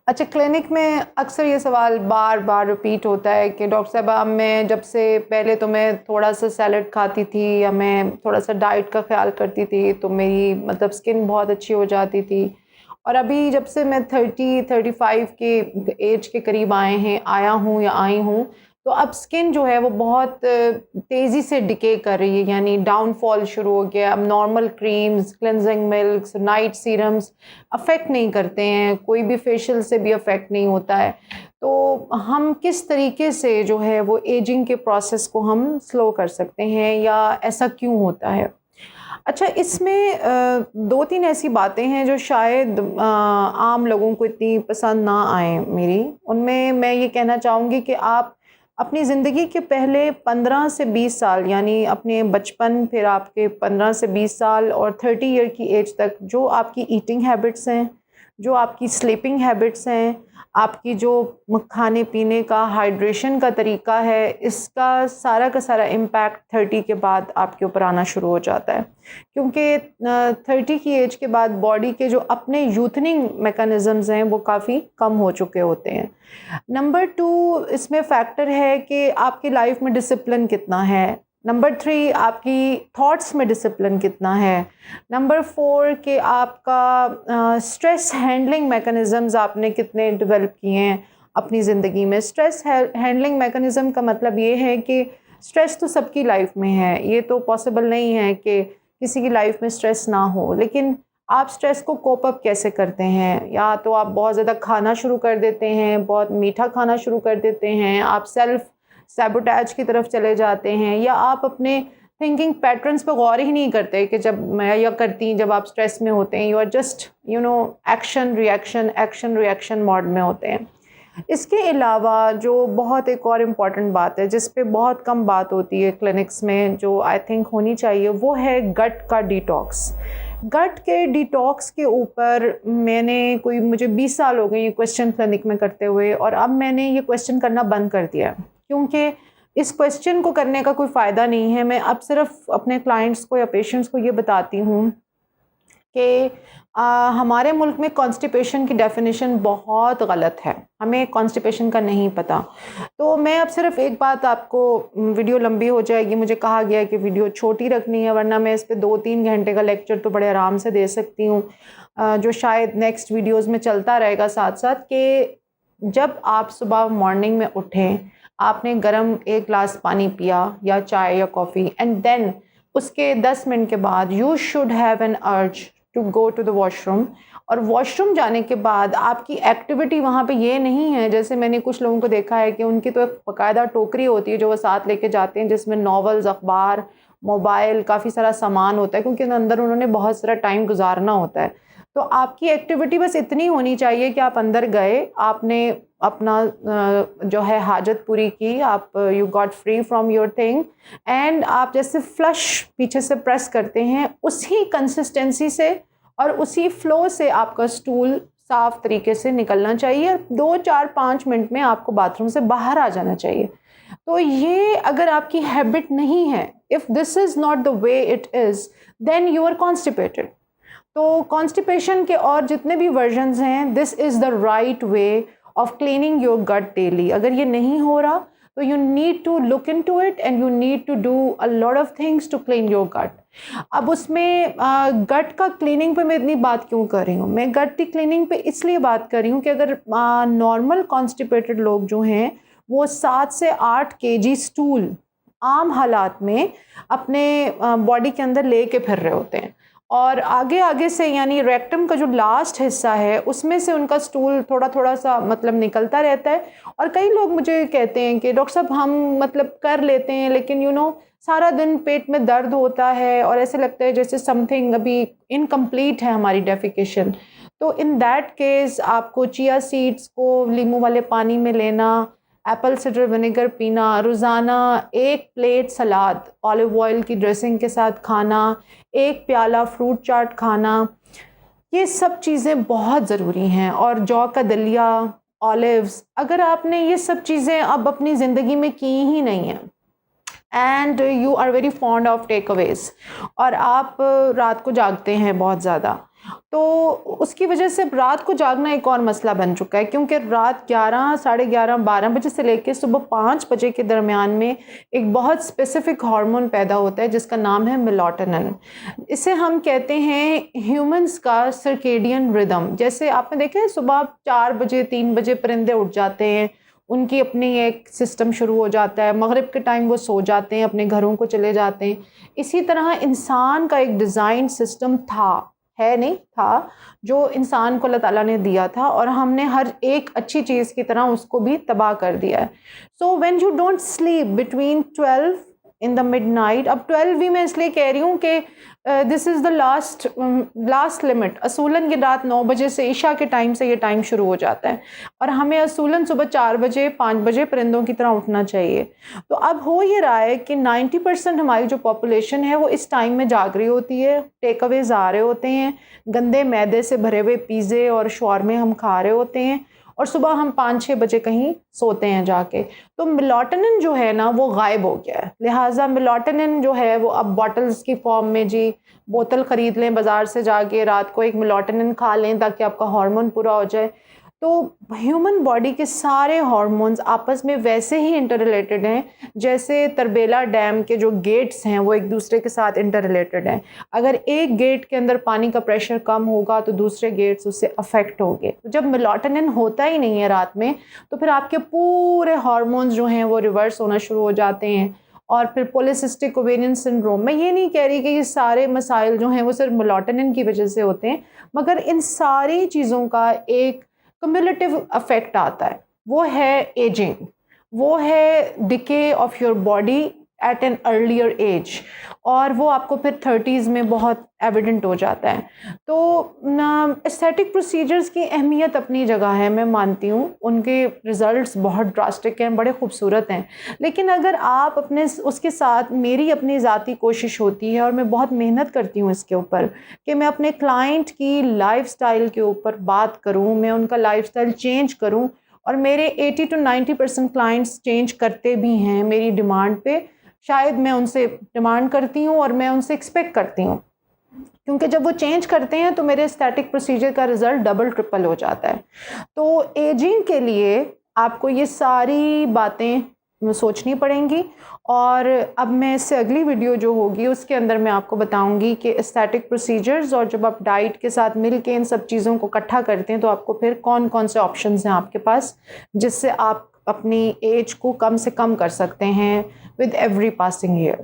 اچھا، کلینک میں اکثر یہ سوال بار بار رپیٹ ہوتا ہے کہ ڈاکٹر صاحبہ میں جب سے پہلے تو میں تھوڑا سا سیلڈ کھاتی تھی یا میں تھوڑا سا ڈائٹ کا خیال کرتی تھی تو میری مطلب اسکن بہت اچھی ہو جاتی تھی، اور ابھی جب سے میں 35 کے ایج کے قریب آیا ہوں یا آئی ہوں، تو اب اسکن جو ہے وہ بہت تیزی سے ڈکے کر رہی ہے، یعنی ڈاؤن فال شروع ہو گیا۔ اب normal creams, cleansing milks, night serums effect نہیں کرتے ہیں، کوئی بھی فیشیل سے بھی افیکٹ نہیں ہوتا ہے۔ تو ہم کس طریقے سے جو ہے وہ ایجنگ کے پروسیس کو ہم سلو کر سکتے ہیں، یا ایسا کیوں ہوتا ہے؟ اچھا، اس میں دو تین ایسی باتیں ہیں جو شاید عام لوگوں کو اتنی پسند نہ آئیں میری، ان میں یہ کہنا چاہوں گی کہ آپ اپنی زندگی کے پہلے 15 سے 20 سال، یعنی اپنے بچپن، پھر آپ کے 15 سے 20 سال اور 30 ایئر کی ایج تک جو آپ کی ایٹنگ ہیبٹس ہیں، جو آپ کی سلیپنگ ہیبٹس ہیں، آپ کی جو کھانے پینے کا، ہائیڈریشن کا طریقہ ہے، اس کا سارا امپیکٹ 30 کے بعد آپ کے اوپر آنا شروع ہو جاتا ہے، کیونکہ 30 کی ایج کے بعد باڈی کے جو اپنے یوتھننگ میکانزمز ہیں وہ کافی کم ہو چکے ہوتے ہیں۔ نمبر 2، اس میں فیکٹر ہے کہ آپ کی لائف میں ڈسپلن کتنا ہے۔ نمبر 3، آپ کی تھاٹس میں ڈسپلن کتنا ہے۔ نمبر 4، کہ آپ کا اسٹریس ہینڈلنگ میکانزمز آپ نے کتنے ڈیولپ کیے ہیں اپنی زندگی میں۔ اسٹریس ہینڈلنگ میکانزم کا مطلب یہ ہے کہ اسٹریس تو سب کی لائف میں ہے، یہ تو پاسبل نہیں ہے کہ کسی کی لائف میں اسٹریس نہ ہو، لیکن آپ اسٹریس کو کوپ اپ کیسے کرتے ہیں؟ یا تو آپ بہت زیادہ کھانا شروع کر دیتے ہیں، بہت میٹھا کھانا شروع کر دیتے ہیں، آپ سیلف سیبوٹیج کی طرف چلے جاتے ہیں، یا آپ اپنے تھنکنگ پیٹرنس پہ غور ہی نہیں کرتے کہ جب میں یا کرتی جب آپ اسٹریس میں ہوتے ہیں، you are just action reaction mode میں ہوتے ہیں۔ اس کے علاوہ جو بہت ایک اور امپورٹنٹ بات ہے جس پہ بہت کم بات ہوتی ہے کلینکس میں، جو آئی تھنک ہونی چاہیے، وہ ہے گٹ کا ڈیٹاکس۔ گٹ کے ڈیٹاکس کے اوپر مجھے 20 سال ہو گئے یہ کویسچن کلینک میں کرتے ہوئے، اور اب میں نے یہ کویسچن کرنا بند کر دیا کیونکہ اس کویسچن کو کرنے کا کوئی فائدہ نہیں ہے۔ میں اب صرف اپنے کلائنٹس کو یا پیشنٹس کو یہ بتاتی ہوں کہ ہمارے ملک میں کانسٹیپیشن کی ڈیفینیشن بہت غلط ہے، ہمیں کانسٹیپیشن کا نہیں پتہ۔ تو میں اب صرف ایک بات آپ کو، ویڈیو لمبی ہو جائے گی، مجھے کہا گیا ہے کہ ویڈیو چھوٹی رکھنی ہے، ورنہ میں اس پہ 2-3 گھنٹے کا لیکچر تو بڑے آرام سے دے سکتی ہوں، جو شاید نیکسٹ ویڈیوز میں چلتا رہے گا ساتھ ساتھ، کہ جب آپ صبح مارننگ میں اٹھیں، آپ نے گرم 1 گلاس پانی پیا یا چائے یا کافی، اینڈ دین اس کے 10 منٹ کے بعد you should have an urge to go to the washroom, اور واش روم جانے کے بعد آپ کی ایکٹیویٹی وہاں پہ یہ نہیں ہے، جیسے میں نے کچھ لوگوں کو دیکھا ہے کہ ان کی تو ایک باقاعدہ ٹوکری ہوتی ہے جو وہ ساتھ لے کے جاتے ہیں، جس میں ناولز، اخبار، موبائل، کافی سارا سامان ہوتا ہے، کیونکہ اندر انہوں نے بہت سارا ٹائم گزارنا ہوتا ہے۔ تو آپ کی ایکٹیویٹی بس اتنی ہونی چاہیے کہ آپ اندر گئے، آپ نے اپنا جو ہے حاجت پوری کی، آپ you got free from your thing, and آپ جیسے فلش پیچھے سے پریس کرتے ہیں، اسی کنسسٹنسی سے اور اسی فلو سے آپ کا اسٹول صاف طریقے سے نکلنا چاہیے، 2-4-5 منٹ میں آپ کو باتھ روم سے باہر آ جانا چاہیے۔ تو یہ اگر آپ کی ہیبٹ نہیں ہے، if this is not the way it is, then you are constipated۔ تو کانسٹیپیشن کے اور جتنے بھی ورژنز ہیں، this is the right way of cleaning your gut daily. اگر یہ نہیں ہو رہا تو you need to look into it and you need to do a lot of things to clean your gut. اب اس میں گٹ کا کلیننگ پہ میں اتنی بات کیوں کر رہی ہوں؟ میں گٹ کی کلیننگ پہ اس لیے بات کر رہی ہوں کہ اگر نارمل کانسٹیپیٹڈ لوگ جو ہیں وہ 7 سے 8 kg اسٹول عام حالات میں اپنے باڈی کے اندر لے کے پھر رہے ہوتے ہیں، اور آگے سے یعنی ریکٹم کا جو لاسٹ حصہ ہے اس میں سے ان کا اسٹول تھوڑا سا مطلب نکلتا رہتا ہے، اور کئی لوگ مجھے کہتے ہیں کہ ڈاکٹر صاحب ہم مطلب کر لیتے ہیں لیکن سارا دن پیٹ میں درد ہوتا ہے اور ایسے لگتا ہے جیسے سم تھنگ ابھی انکمپلیٹ ہے ہماری ڈیفیکیشن۔ تو ان دیٹ کیس آپ کو چیا سیڈس کو لیموں والے پانی میں لینا، ایپل سیڈر ونیگر پینا، روزانہ 1 پلیٹ سلاد آلیو آئل کی ڈریسنگ کے ساتھ کھانا، 1 پیالہ فروٹ چاٹ کھانا، یہ سب چیزیں بہت ضروری ہیں، اور جو کا دلیا، آلیوز، اگر آپ نے یہ سب چیزیں اب اپنی زندگی میں کی ہی نہیں ہیں، and you are very fond of takeaways, اور آپ رات کو جاگتے ہیں بہت زیادہ، تو اس کی وجہ سے اب رات کو جاگنا ایک اور مسئلہ بن چکا ہے، کیونکہ رات 11 ساڑھے 11 12 بجے سے لے کے صبح 5 بجے کے درمیان میں ایک بہت اسپیسیفک ہارمون پیدا ہوتا ہے جس کا نام ہے میلاٹونن. اسے ہم کہتے ہیں ہیومنز کا سرکیڈین ردم. جیسے آپ نے دیکھا ہے صبح 4 بجے 3 بجے پرندے اٹھ جاتے ہیں، ان کی اپنی ایک سسٹم شروع ہو جاتا ہے، مغرب کے ٹائم وہ سو جاتے ہیں، اپنے گھروں کو چلے جاتے ہیں. اسی طرح انسان کا ایک ڈیزائن سسٹم تھا، ہے نہیں تھا، جو انسان کو اللہ تعالیٰ نے دیا تھا، اور ہم نے ہر ایک اچھی چیز کی طرح اس کو بھی تباہ کر دیا ہے. So when you don't slip between 12 in the mid night, اب 12 بھی میں اس لیے کہہ رہی ہوں کہ دس از دا لاسٹ لمٹ. اصولاً یہ رات 9 بجے سے عشاء کے ٹائم سے یہ ٹائم شروع ہو جاتا ہے، اور ہمیں اصولاً صبح 4 بجے 5 بجے پرندوں کی طرح اٹھنا چاہیے. تو اب ہو یہ رہا ہے کہ 90% ہماری جو پاپولیشن ہے وہ اس ٹائم میں جاگ رہی ہوتی ہے، ٹیک اویز آ رہے ہوتے ہیں، گندے میدے سے بھرے ہوئے پیزے اور شاورمے ہم کھا رہے ہوتے ہیں، اور صبح ہم 5-6 بجے کہیں سوتے ہیں جا کے. تو میلاٹونن جو ہے نا وہ غائب ہو گیا ہے. لہٰذا میلاٹونن جو ہے وہ اب باٹلز کی فارم میں، جی بوتل خرید لیں بازار سے جا کے، رات کو ایک میلاٹونن کھا لیں تاکہ آپ کا ہارمون پورا ہو جائے. تو ہیومن باڈی کے سارے ہارمونز آپس میں ویسے ہی انٹر ریلیٹڈ ہیں جیسے تربیلا ڈیم کے جو گیٹس ہیں وہ ایک دوسرے کے ساتھ انٹر ریلیٹڈ ہیں. اگر ایک گیٹ کے اندر پانی کا پریشر کم ہوگا تو دوسرے گیٹس اس سے افیکٹ ہوں گے. جب میلاٹونن ہوتا ہی نہیں ہے رات میں تو پھر آپ کے پورے ہارمونز جو ہیں وہ ریورس ہونا شروع ہو جاتے ہیں، اور پھر پولیسسٹک اوویرین سنڈروم. میں یہ نہیں کہہ رہی کہ یہ سارے مسائل جو ہیں وہ صرف میلاٹونن کی وجہ سے ہوتے ہیں، مگر ان ساری چیزوں کا ایک کمیولیٹیو افیکٹ آتا ہے. وہ ہے ایجنگ، وہ ہے decay of your body at an earlier age, اور وہ آپ کو پھر 30s میں بہت ایویڈنٹ ہو جاتا ہے. تو ایستھیٹک پروسیجرز کی اہمیت اپنی جگہ ہے، میں مانتی ہوں ان کے ریزلٹس بہت ڈراسٹک ہیں، بڑے خوبصورت ہیں، لیکن اگر آپ اپنے اس کے ساتھ، میری اپنی ذاتی کوشش ہوتی ہے اور میں بہت محنت کرتی ہوں اس کے اوپر کہ میں اپنے کلائنٹ کی لائف سٹائل کے اوپر بات کروں، میں ان کا لائف سٹائل چینج کروں، اور میرے 80 to 90% کلائنٹس چینج کرتے بھی ہیں میری ڈیمانڈ پہ. شاید میں ان سے ڈیمانڈ کرتی ہوں اور میں ان سے ایکسپیکٹ کرتی ہوں، کیونکہ جب وہ چینج کرتے ہیں تو میرے اسٹیٹک پروسیجر کا رزلٹ ڈبل ٹرپل ہو جاتا ہے. تو ایجنگ کے لیے آپ کو یہ ساری باتیں سوچنی پڑیں گی، اور اب میں اس سے اگلی ویڈیو جو ہوگی اس کے اندر میں آپ کو بتاؤں گی کہ اسٹیٹک پروسیجرز، اور جب آپ ڈائٹ کے ساتھ مل کے ان سب چیزوں کو اکٹھا کرتے ہیں تو آپ کو پھر کون کون سے آپشنز ہیں آپ کے پاس جس سے آپ اپنی ایج کو کم سے کم کر سکتے ہیں ود ایوری پاسنگ ایئر.